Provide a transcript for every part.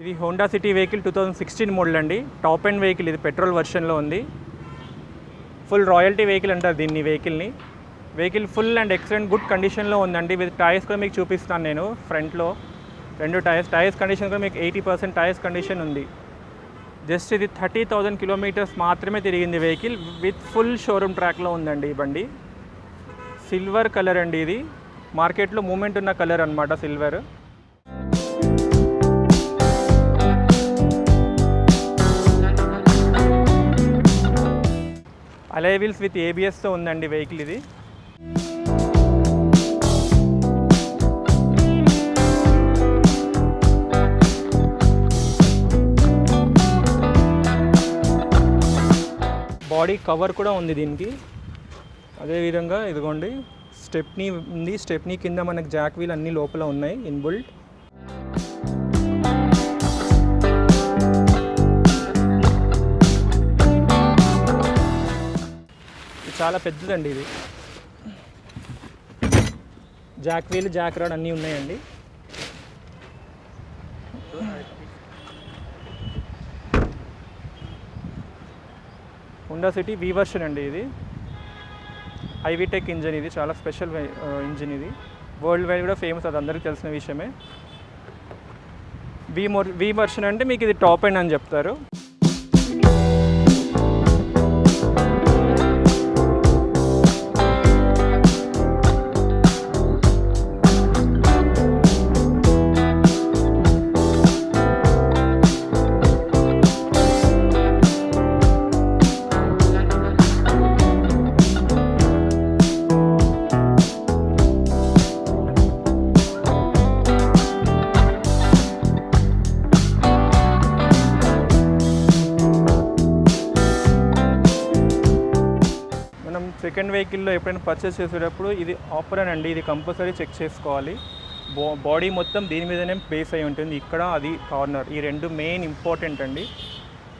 ఇది Honda city vehicle 2016 model అండి. Top end vehicle ఇది, పెట్రోల్ వర్షన్లో ఉంది. ఫుల్ రాయల్టీ వెహికల్ అంటారు దీన్ని వెహికల్ని. Vehicle full and excellent good కండిషన్లో ఉందండి. విత్ టైర్స్ కూడా మీకు చూపిస్తాను నేను. ఫ్రంట్లో 2 టైర్స్ కండిషన్ కూడా మీకు 80% టైర్స్ కండిషన్ ఉంది. జస్ట్ ఇది 30,000 కిలోమీటర్స్ మాత్రమే తిరిగింది వెహికల్. విత్ ఫుల్ షోరూమ్ ట్రాక్లో ఉందండి ఈ బండి. సిల్వర్ కలర్ అండి ఇది, మార్కెట్లో మూమెంట్ ఉన్న కలర్ అనమాట సిల్వర్. అలై వీల్స్ విత్ ఏబిఎస్తో ఉందండి వెహికల్ ఇది. బాడీ కవర్ కూడా ఉంది దీనికి. అదేవిధంగా ఇదిగోండి స్టెప్నీ ఉంది. స్టెప్నీ కింద మనకు జాక్ వీల్ అన్నీ లోపల ఉన్నాయి ఇన్బుల్ట్. చాలా పెద్దదండి ఇది. జాక్ వీల్, జాక్ రాడ్ అన్నీ ఉన్నాయండి. హోండా సిటీ వి వర్షన్ అండి ఇది. ఐవిటెక్ ఇంజిన్ ఇది, చాలా స్పెషల్ ఇంజిన్ ఇది. వరల్డ్ వైడ్ కూడా ఫేమస్, అది అందరికీ తెలిసిన విషయమే. వి వర్షన్ అంటే మీకు ఇది టాప్ ఎండ్ అని చెప్తారు. సెకండ్ వెహికల్లో ఎప్పుడైనా పర్చేస్ చేసేటప్పుడు ఇది ఆపరన్ అండి, ఇది కంపల్సరీ చెక్ చేసుకోవాలి. బాడీ మొత్తం దీని మీదనే బేస్ అయి ఉంటుంది. ఇక్కడ అది కార్నర్, ఈ రెండు మెయిన్ ఇంపార్టెంట్ అండి.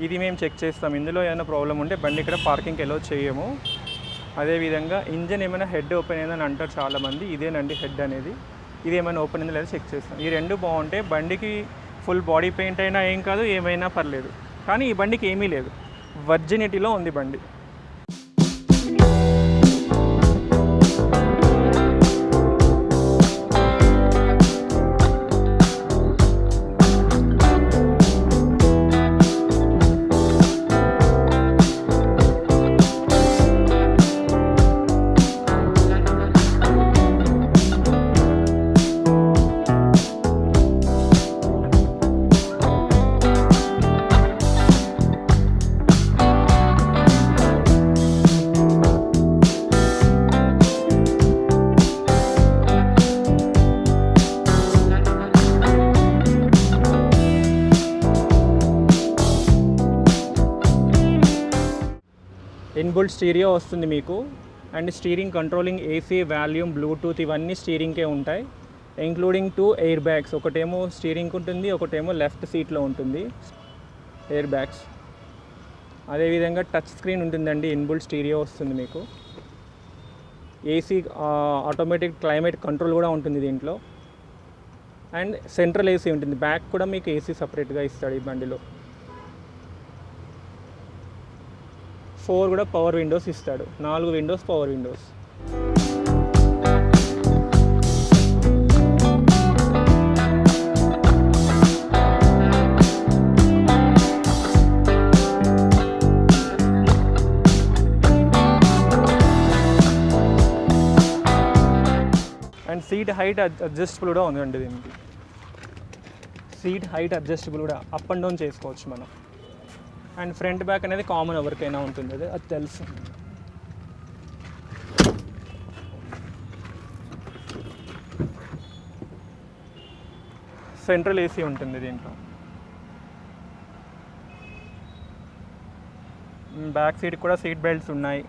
ఇది మేము చెక్ చేస్తాం. ఇందులో ఏమైనా ప్రాబ్లం ఉంటే బండి ఇక్కడ పార్కింగ్కి అలౌ చేయము. అదేవిధంగా ఇంజన్ ఏమైనా హెడ్ ఓపెన్ అయిందని అంటారు చాలామంది. ఇదేనండి హెడ్ అనేది. ఇది ఏమైనా ఓపెన్ అయిందో లేదా చెక్ చేస్తాం. ఈ రెండు బాగుంటే బండికి ఫుల్ బాడీ పెయింట్ అయినా ఏం కాదు, ఏమైనా పర్లేదు. కానీ ఈ బండికి ఏమీ లేదు, వర్జినిటీలో ఉంది బండి. ఇన్బుల్ట్ స్టీరియో వస్తుంది మీకు. And steering controlling, AC, volume, Bluetooth ఇవన్నీ స్టీరింగ్కే ఉంటాయి. Including 2 air bags. ఒకటేమో స్టీరింగ్ ఉంటుంది, ఒకటేమో లెఫ్ట్ సీట్లో ఉంటుంది ఎయిర్ బ్యాగ్స్. అదేవిధంగా టచ్ స్క్రీన్ ఉంటుందండి. ఇన్బుల్ట్ స్టీరియో వస్తుంది మీకు. ఏసీ, ఆటోమేటిక్ క్లైమేట్ కంట్రోల్ కూడా ఉంటుంది దీంట్లో. అండ్ సెంట్రల్ ఏసీ ఉంటుంది. బ్యాక్ కూడా మీకు ఏసీ సపరేట్గా ఇస్తాడు ఈ బండిలో. 4 కూడా పవర్ విండోస్ ఇస్తాడు. 4 windows power windows. And seat height adjustable కూడా ఉందండి దీనికి. సీట్ హైట్ అడ్జస్టబుల్ కూడా అప్ అండ్ డౌన్ చేసుకోవచ్చు మనం. అండ్ ఫ్రంట్ బ్యాక్ అనేది కామన్ ఎవరికైనా ఉంటుంది, అది తెలుసు. సెంట్రల్ ఏసీ ఉంటుంది దీంట్లో. బ్యాక్ సీట్ కూడా సీట్ బెల్ట్స్ ఉన్నాయి.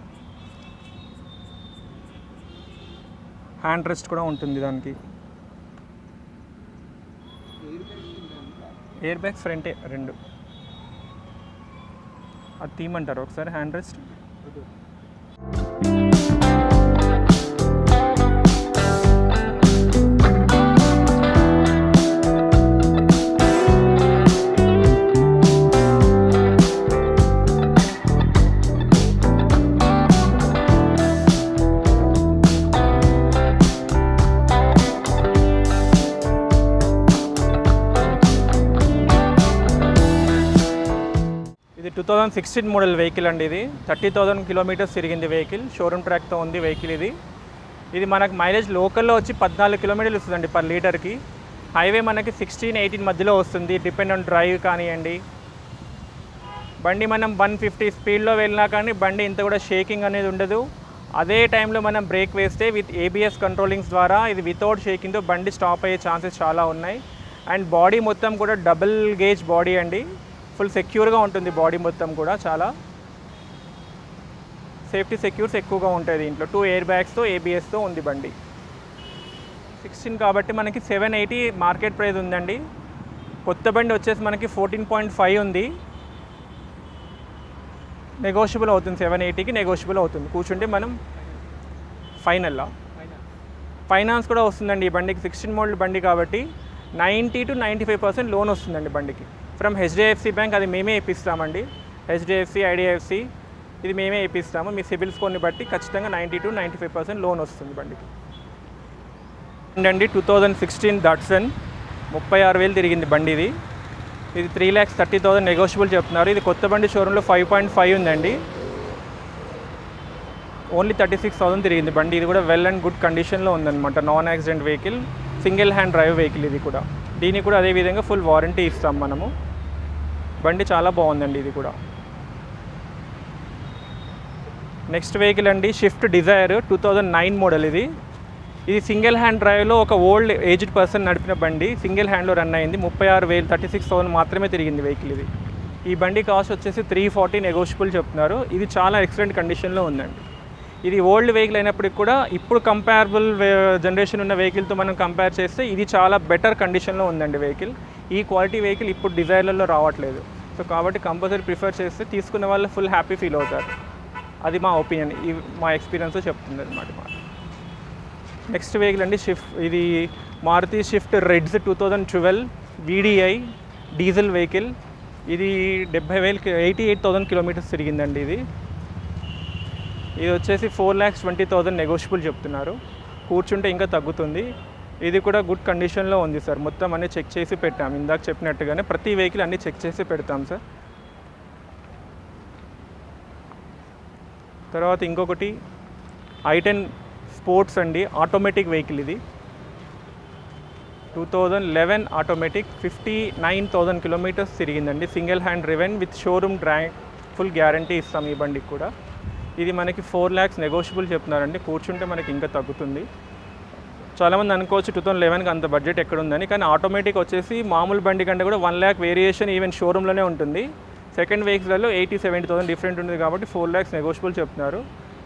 హ్యాండ్ రెస్ట్ కూడా ఉంటుంది దానికి. ఎయిర్ బ్యాగ్స్ ఫ్రంటే 2. అది తీయమంటారు ఒకసారి హ్యాండ్ రెస్ట్. ఇది 2016 మోడల్ వెహికల్ అండి. ఇది 30,000 కిలోమీటర్స్ తిరిగింది వెహికల్. షోరూమ్ ట్రాక్తో ఉంది వెహికల్ ఇది. ఇది మనకు మైలేజ్ లోకల్లో వచ్చి 14 కిలోమీటర్లు ఇస్తుందండి పర్ లీటర్కి. హైవే మనకి 16-18 మధ్యలో వస్తుంది, డిపెండ్ ఆన్ డ్రైవ్ కానివ్వండి. బండి మనం 150 స్పీడ్లో వెళ్ళినా కానీ బండి ఇంత కూడా షేకింగ్ అనేది ఉండదు. అదే టైంలో మనం బ్రేక్ వేస్తే విత్ ఏబిఎస్ కంట్రోలింగ్స్ ద్వారా ఇది వితౌట్ షేకింగ్తో బండి స్టాప్ అయ్యే ఛాన్సెస్ చాలా ఉన్నాయి. అండ్ బాడీ మొత్తం కూడా డబుల్ గేజ్ బాడీ అండి. ఫుల్ సెక్యూర్గా ఉంటుంది బాడీ మొత్తం కూడా. చాలా సేఫ్టీ సెక్యూర్స్ ఎక్కువగా ఉంటాయి దీంట్లో. 2 ఎయిర్ బ్యాగ్స్తో ఏబిఎస్తో ఉంది బండి. 16 కాబట్టి మనకి 780 మార్కెట్ ప్రైస్ ఉందండి. కొత్త బండి వచ్చేసి మనకి 14.5 ఉంది. నెగోషియబుల్ అవుతుంది, 780కి నెగోషియబుల్ అవుతుంది. కూర్చుంటే మనం ఫైనల్లా ఫైనాన్స్ కూడా వస్తుందండి ఈ బండికి. 16 మోడల్ బండి కాబట్టి 90 to 95% లోన్ వస్తుందండి బండికి ఫ్రమ్ హెచ్డిఎఫ్సి బ్యాంక్. అది మేమే ఇప్పిస్తామండి. హెచ్డిఎఫ్సి, ఐడిఎఫ్సి ఇది మేమే ఇప్పిస్తాము. మీ సిబిల్ స్కోర్ని బట్టి ఖచ్చితంగా 90 to 95% లోన్ వస్తుంది బండికి. అండి 2016 డాట్సన్ 36,000 తిరిగింది బండి ఇది. ఇది 3,30,000 నెగోషియబుల్ చెప్తున్నారు. ఇది కొత్త బండి షోరూంలో 5.5 ఉందండి. ఓన్లీ 36,000 తిరిగింది బండి. ఇది కూడా వెల్ అండ్ గుడ్ కండిషన్లో ఉందన్నమాట. Non accident vehicle, single hand drive vehicle ఇది కూడా. దీనికి కూడా అదేవిధంగా ఫుల్ వారంటీ ఇస్తాం మనము. బండి చాలా బాగుందండి ఇది కూడా. నెక్స్ట్ వెహికల్ అండి షిఫ్ట్ డిజైర్ 2009 మోడల్ ఇది. ఇది సింగిల్ హ్యాండ్ డ్రైవ్లో ఒక ఓల్డ్ ఏజ్డ్ పర్సన్ నడిపిన బండి. సింగిల్ హ్యాండ్లో రన్ అయింది. 36,000 36,000 మాత్రమే తిరిగింది వెహికల్ ఇది. ఈ బండి కాస్ట్ వచ్చేసి 340 నెగోషియబుల్ చెప్తున్నారు. ఇది చాలా ఎక్సలెంట్ కండిషన్లో ఉందండి. ఇది ఓల్డ్ వెహికల్ అయినప్పటికి కూడా ఇప్పుడు కంపేరబుల్ జనరేషన్ ఉన్న వెహికల్తో మనం కంపేర్ చేస్తే ఇది చాలా బెటర్ కండిషన్లో ఉందండి వెహికల్. ఈ క్వాలిటీ వెహికల్ ఇప్పుడు డిజైర్లలో రావట్లేదు. సో కాబట్టి కంపల్సరీ ప్రిఫర్ చేస్తే తీసుకున్న వాళ్ళు ఫుల్ హ్యాపీ ఫీల్ అవుతారు. అది మా ఒపీనియన్, మా ఎక్స్పీరియన్స్ చెప్తుంది అనమాట. నెక్స్ట్ వెహికల్ అండి ఇది Maruti Swift reds 2012 VDI diesel vehicle. ఇది 88,000 కిలోమీటర్స్ తిరిగిందండి ఇది. ఇది వచ్చేసి 4,20,000 నెగోషియబుల్ చెప్తున్నారు. కూర్చుంటే ఇంకా తగ్గుతుంది. ఇది కూడా గుడ్ కండిషన్లో ఉంది సార్. మొత్తం అన్నీ చెక్ చేసి పెట్టాం. ఇందాక చెప్పినట్టుగానే ప్రతి వెహికల్ అన్నీ చెక్ చేసి పెడతాం సార్. తర్వాత ఇంకొకటి i10 స్పోర్ట్స్ అండి, ఆటోమేటిక్ వెహికల్ ఇది. 2011 ఆటోమేటిక్, 59,000 కిలోమీటర్స్ తిరిగిందండి. Single hand driven with showroom drive, full guarantee ఇస్తాం ఈ బండికి కూడా. ఇది మనకి 4 lakhs నెగోషియబుల్ చెప్తున్నారండి. కూర్చుంటే మనకి ఇంకా తగ్గుతుంది. చాలామంది అనుకోవచ్చు 2011కి అంత బడ్జెట్ ఎక్కడ ఉందని, కానీ ఆటోమేటిక్ వచ్చేసి మామూలు బండి కంటే కూడా 1 lakh వేరియేషన్ ఈవెన్ షోరూంలోనే ఉంటుంది. సెకండ్ వెహికల్లో 80-70,000 డిఫరెంట్ ఉంది కాబట్టి 4 lakhs నెగోషియబుల్ చెప్తున్నారు.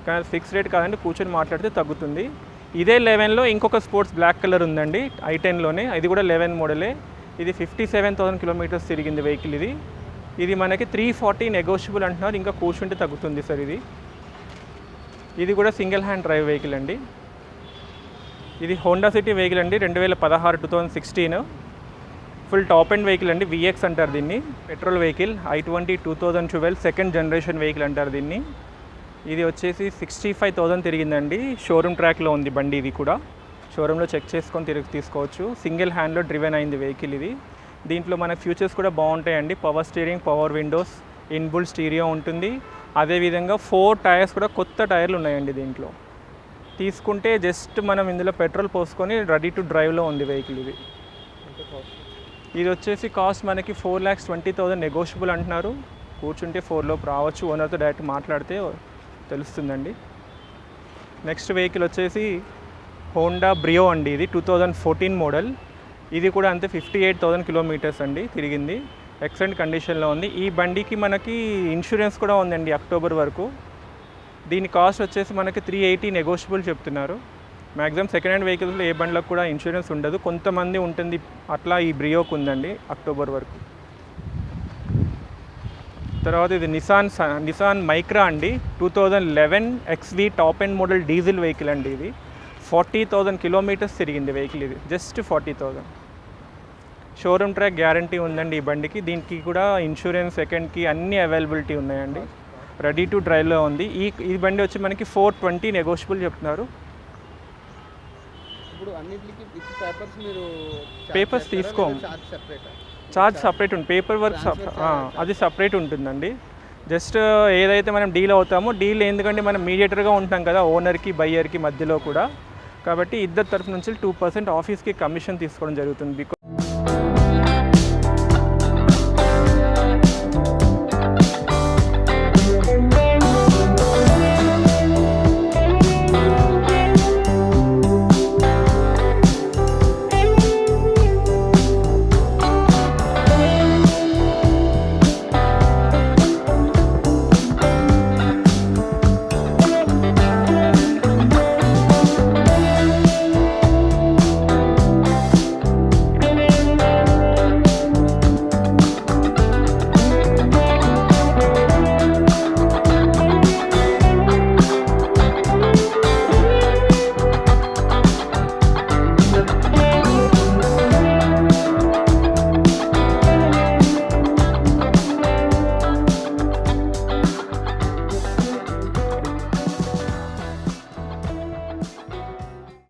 కానీ ఫిక్స్ రేట్ కాదండి, కూర్చొని మాట్లాడితే తగ్గుతుంది. ఇదే 11లో ఇంకొక స్పోర్ట్స్ బ్లాక్ కలర్ ఉందండి i10లోనే. ఇది కూడా 11 మోడలే. ఇది 57,000 కిలోమీటర్స్ తిరిగింది వెహికల్ ఇది. ఇది మనకి 340 నెగోషియబుల్ అంటున్నారు. ఇంకా కూర్చుంటే తగ్గుతుంది సార్ ఇది. ఇది కూడా సింగిల్ హ్యాండ్ డ్రైవ్ వెహికల్ అండి. ఇది హోండా సిటీ వెహికల్ అండి, 2016 2016 ఫుల్ టాప్ ఎండ్ వెహికల్ అండి. విఎక్స్ అంటారు దీన్ని. Petrol vehicle i20 2012 second generation vehicle అంటారు దీన్ని. ఇది వచ్చేసి 65,000 తిరిగిందండి. షోరూమ్ ట్రాక్లో ఉంది బండి. ఇది కూడా షోరూంలో చెక్ చేసుకొని తీసుకోవచ్చు. సింగిల్ హ్యాండ్లో డ్రివెన్ అయింది వెహికల్ ఇది. దీంట్లో మన ఫ్యూచర్స్ కూడా బాగుంటాయండి. Power steering, power Windows, ఇన్బుల్ stereo ఉంటుంది. అదేవిధంగా 4 టైర్స్ కూడా కొత్త టైర్లు ఉన్నాయండి దీంట్లో. తీసుకుంటే జస్ట్ మనం ఇందులో పెట్రోల్ పోసుకొని రెడీ టు డ్రైవ్లో ఉంది వెహికల్ ఇది. ఇది వచ్చేసి కాస్ట్ మనకి 4,20,000 నెగోషియబుల్ అంటున్నారు. కూర్చుంటే 4 లోపు రావచ్చు. ఓనర్తో డైరెక్ట్ మాట్లాడితే తెలుస్తుందండి. నెక్స్ట్ వెహికల్ వచ్చేసి హోండా బ్రియో అండి. ఇది 2014 మోడల్. ఇది కూడా అంతే 58,000 కిలోమీటర్స్ అండి తిరిగింది. ఎక్సలెంట్ కండిషన్లో ఉంది. ఈ బండికి మనకి ఇన్సూరెన్స్ కూడా ఉందండి అక్టోబర్ వరకు. దీని కాస్ట్ వచ్చేసి మనకి 380 నెగోషియబుల్ చెప్తున్నారు. మ్యాక్సిమం సెకండ్ హ్యాండ్ వెహికల్స్లో ఏ బండ్లకు కూడా ఇన్సూరెన్స్ ఉండదు, కొంతమంది ఉంటుంది. అట్లా ఈ బ్రియోకి ఉందండి అక్టోబర్ వరకు. తర్వాత ఇది నిసాన్ మైక్రా అండి, 2011 XV top end model diesel vehicle అండి. ఇది 40,000 కిలోమీటర్స్ తిరిగింది వెహికల్. ఇది జస్ట్ 40,000. షోరూమ్ ట్రాక్ గ్యారంటీ ఉందండి ఈ బండికి. దీనికి కూడా ఇన్సూరెన్స్ సెకండ్కి అన్ని అవైలబిలిటీ ఉన్నాయండి. రెడీ టు డ్రైవ్లో ఉంది. ఈ బండి వచ్చి మనకి 420 నెగోషియబుల్ చెప్తున్నారు. ఇప్పుడు అన్నిటికి పేపర్స్ తీసుకోము, ఛార్జ్ సపరేట్ ఉంది. పేపర్ వర్క్ అది సపరేట్ ఉంటుందండి. జస్ట్ ఏదైతే మనం డీల్ అవుతామో డీల్ ఎందుకంటే మనం మీడియేటర్గా ఉంటాం కదా ఓనర్కి బయ్యర్కి మధ్యలో కూడా, కాబట్టి ఇద్దరు తరఫు నుంచి 2% ఆఫీస్కి కమిషన్ తీసుకోవడం జరుగుతుంది.